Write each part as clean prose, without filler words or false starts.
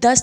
10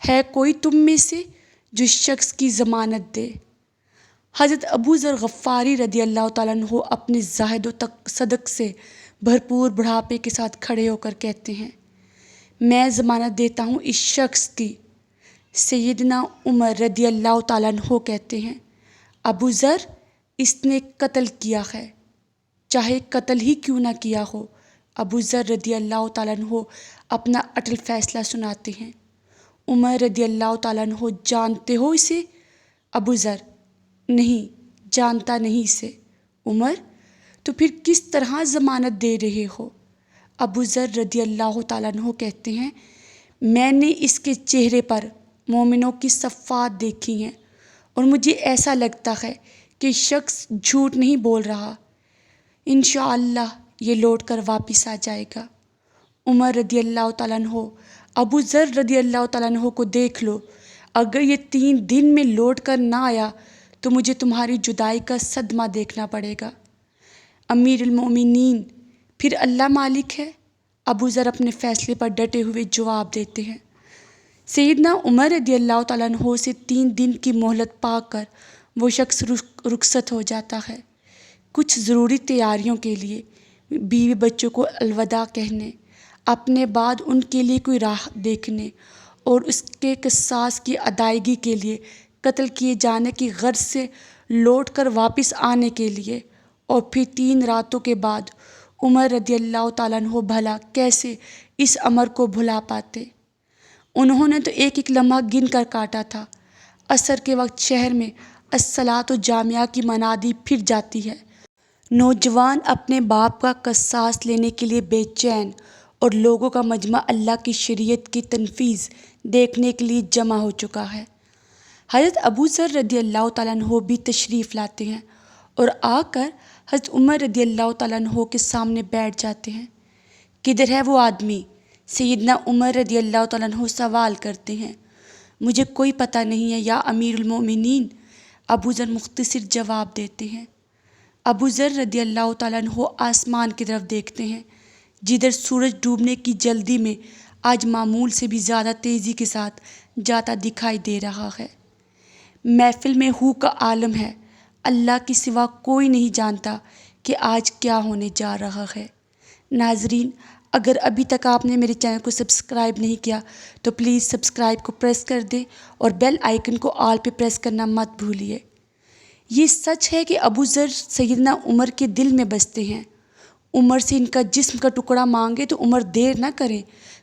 ہے کوئی تم میں سے جو اس شخص کی ضمانت دے؟ حضرت ابو ذر غفاری رضی اللہ تعالیٰ عنہ اپنے زاہد و صدق سے بھرپور بڑھاپے کے ساتھ کھڑے ہو کر کہتے ہیں، میں ضمانت دیتا ہوں اس شخص کی۔ سیدنا عمر رضی اللہ تعالیٰ عنہ کہتے ہیں، ابو ذر، اس نے قتل کیا ہے، چاہے قتل ہی کیوں نہ کیا ہو۔ ابو ذر رضی اللہ تعالیٰ عنہ اپنا اٹل فیصلہ سناتے ہیں۔ عمر رضی اللہ تعالیٰ عنہ، جانتے ہو اسے؟ ابو ذر، نہیں جانتا نہیں اسے۔ عمر، تو پھر کس طرح ضمانت دے رہے ہو؟ ابو ذر رضی اللہ تعالیٰ عنہ کہتے ہیں، میں نے اس کے چہرے پر مومنوں کی صفات دیکھی ہیں اور مجھے ایسا لگتا ہے کہ شخص جھوٹ نہیں بول رہا، انشاءاللہ یہ لوٹ کر واپس آ جائے گا۔ عمر رضی اللہ تعالیٰ عنہ، ابو ذر رضی اللہ تعالیٰ عنہ کو دیکھ لو، اگر یہ 3 دن میں لوٹ کر نہ آیا تو مجھے تمہاری جدائی کا صدمہ دیکھنا پڑے گا۔ امیر المومنین، پھر اللہ مالک ہے؟ ابو ذر اپنے فیصلے پر ڈٹے ہوئے جواب دیتے ہیں۔ سیدنا عمر رضی اللہ تعالیٰ عنہ سے 3 دن کی مہلت پا کر وہ شخص رخصت ہو جاتا ہے، کچھ ضروری تیاریوں کے لیے، بیوی بچوں کو الوداع کہنے، اپنے بعد ان کے لیے کوئی راہ دیکھنے اور اس کے قصاص کی ادائیگی کے لیے قتل کیے جانے کی غرض سے لوٹ کر واپس آنے کے لیے، اور پھر 3 راتوں کے بعد عمر رضی اللہ تعالیٰ عنہ بھلا کیسے اس امر کو بھلا پاتے؟ انہوں نے تو ایک ایک لمحہ گن کر کاٹا تھا۔ عصر کے وقت شہر میں الصلاۃ جامعہ کی منادی پھر جاتی ہے۔ نوجوان اپنے باپ کا قصاص لینے کے لیے بے چین اور لوگوں کا مجمع اللہ کی شریعت کی تنفیذ دیکھنے کے لیے جمع ہو چکا ہے۔ حضرت ابو ذر رضی اللہ تعالیٰ عنہ بھی تشریف لاتے ہیں اور آ کر حضرت عمر رضی اللہ تعالیٰ عنہ کے سامنے بیٹھ جاتے ہیں۔ کدھر ہے وہ آدمی؟ سیدنا عمر رضی اللہ تعالیٰ عنہ سوال کرتے ہیں۔ مجھے کوئی پتہ نہیں ہے یا امیر المومنین، ابو ذر مختصر جواب دیتے ہیں۔ ابو ذر رضی اللہ تعالیٰ عنہ آسمان کی طرف دیکھتے ہیں، جدھر سورج ڈوبنے کی جلدی میں آج معمول سے بھی زیادہ تیزی کے ساتھ جاتا دکھائی دے رہا ہے۔ محفل میں ہو کا عالم ہے، اللہ کے سوا کوئی نہیں جانتا کہ آج کیا ہونے جا رہا ہے۔ ناظرین، اگر ابھی تک آپ نے میرے چینل کو سبسکرائب نہیں کیا تو پلیز سبسکرائب کو پریس کر دیں اور بیل آئیکن کو آل پہ پریس کرنا مت بھولیے۔ یہ سچ ہے کہ ابو ذر سیدنا عمر کے دل میں بستے ہیں۔ عمر سے ان کا جسم کا ٹکڑا مانگے تو عمر دیر نہ کریں،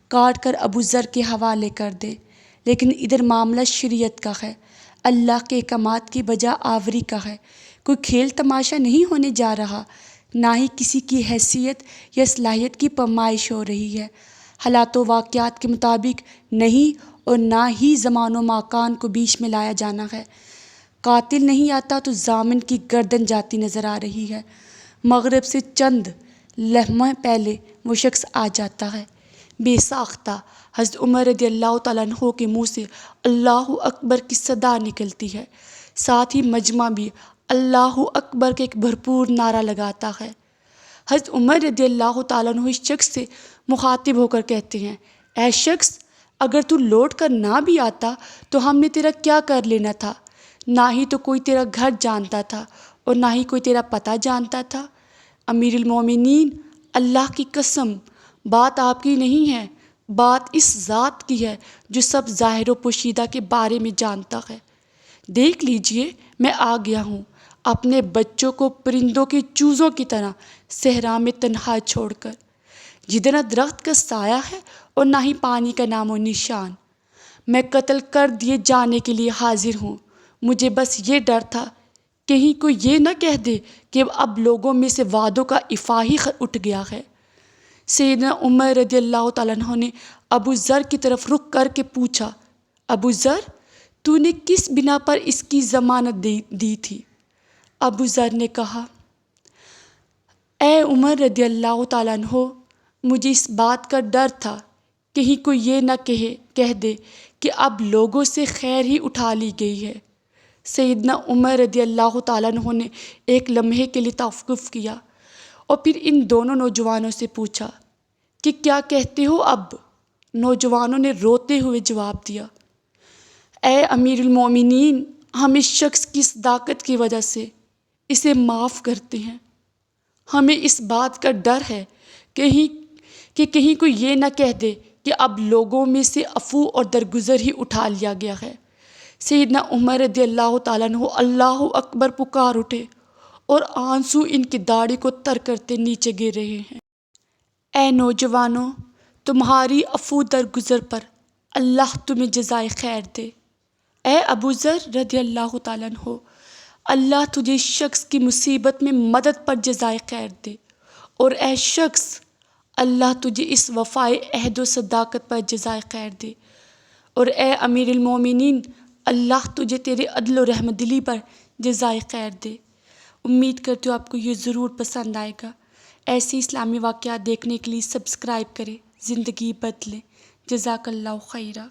کاٹ کر ابو ذر کے حوالے کر دے۔ لیکن ادھر معاملہ شریعت کا ہے، اللہ کے احکامات کی بجا آوری کا ہے، کوئی کھیل تماشا نہیں ہونے جا رہا، نہ ہی کسی کی حیثیت یا صلاحیت کی پامائش ہو رہی ہے، حالات و واقعات کے مطابق نہیں، اور نہ ہی زمان و مکان کو بیچ میں لایا جانا ہے۔ قاتل نہیں آتا تو ضامن کی گردن جاتی نظر آ رہی ہے۔ مغرب سے چند لمحے پہلے وہ شخص آ جاتا ہے، بے ساختہ۔ حضرت عمر رضی اللہ تعالیٰ عنہ کے منہ سے اللہ اکبر کی صدا نکلتی ہے، ساتھ ہی مجمع بھی اللہ اکبر کے ایک بھرپور نعرہ لگاتا ہے۔ حضرت عمر رضی اللہ تعالیٰ عنہ اس شخص سے مخاطب ہو کر کہتے ہیں، اے شخص، اگر تو لوٹ کر نہ بھی آتا تو ہم نے تیرا کیا کر لینا تھا؟ نہ ہی تو کوئی تیرا گھر جانتا تھا اور نہ ہی کوئی تیرا پتہ جانتا تھا۔ امیر المومنین، اللہ کی قسم، بات آپ کی نہیں ہے، بات اس ذات کی ہے جو سب ظاہر و پوشیدہ کے بارے میں جانتا ہے۔ دیکھ لیجئے، میں آ گیا ہوں، اپنے بچوں کو پرندوں کے چوزوں کی طرح صحرا میں تنہا چھوڑ کر، جدھر نہ درخت کا سایہ ہے اور نہ ہی پانی کا نام و نشان۔ میں قتل کر دیے جانے کے لیے حاضر ہوں۔ مجھے بس یہ ڈر تھا کہیں کوئی یہ نہ کہہ دے کہ اب لوگوں میں سے وعدوں کا افاہی اٹھ گیا ہے۔ سیدنا عمر رضی اللہ تعالیٰ عنہ نے ابو ذر کی طرف رخ کر کے پوچھا، ابو ذر، تو نے کس بنا پر اس کی ضمانت دی تھی؟ ابو ذر نے کہا، اے عمر رضی اللہ تعالیٰ عنہ، مجھے اس بات کا ڈر تھا کہیں کوئی یہ نہ کہہ دے کہ اب لوگوں سے خیر ہی اٹھا لی گئی ہے۔ سیدنا عمر رضی اللہ تعالیٰ عنہ نے ایک لمحے کے لیے توقف کیا اور پھر ان دونوں نوجوانوں سے پوچھا کہ کیا کہتے ہو اب؟ نوجوانوں نے روتے ہوئے جواب دیا، اے امیر المومنین، ہم اس شخص کی صداقت کی وجہ سے اسے معاف کرتے ہیں۔ ہمیں اس بات کا ڈر ہے کہیں کوئی یہ نہ کہہ دے کہ اب لوگوں میں سے عفو اور درگزر ہی اٹھا لیا گیا ہے۔ سیدنا عمر رضی اللہ تعالیٰ عنہ اللہ اکبر پکار اٹھے اور آنسو ان کی داڑھی کو تر کرتے نیچے گر رہے ہیں۔ اے نوجوانوں، تمہاری عفو درگزر پر اللہ تمہیں جزائے خیر دے۔ اے ابو ذر رضی اللہ تعالیٰ عنہ، اللہ تجھے اس شخص کی مصیبت میں مدد پر جزائے خیر دے، اور اے شخص، اللہ تجھے اس وفائے عہد و صداقت پر جزائے خیر دے، اور اے امیر المومنین، اللہ تجھے تیرے عدل و رحمت دلی پر جزائے خیر دے۔ امید کرتی ہوں آپ کو یہ ضرور پسند آئے گا۔ ایسے اسلامی واقعات دیکھنے کے لیے سبسکرائب کریں، زندگی بدلیں۔ جزاک اللہ خیرہ۔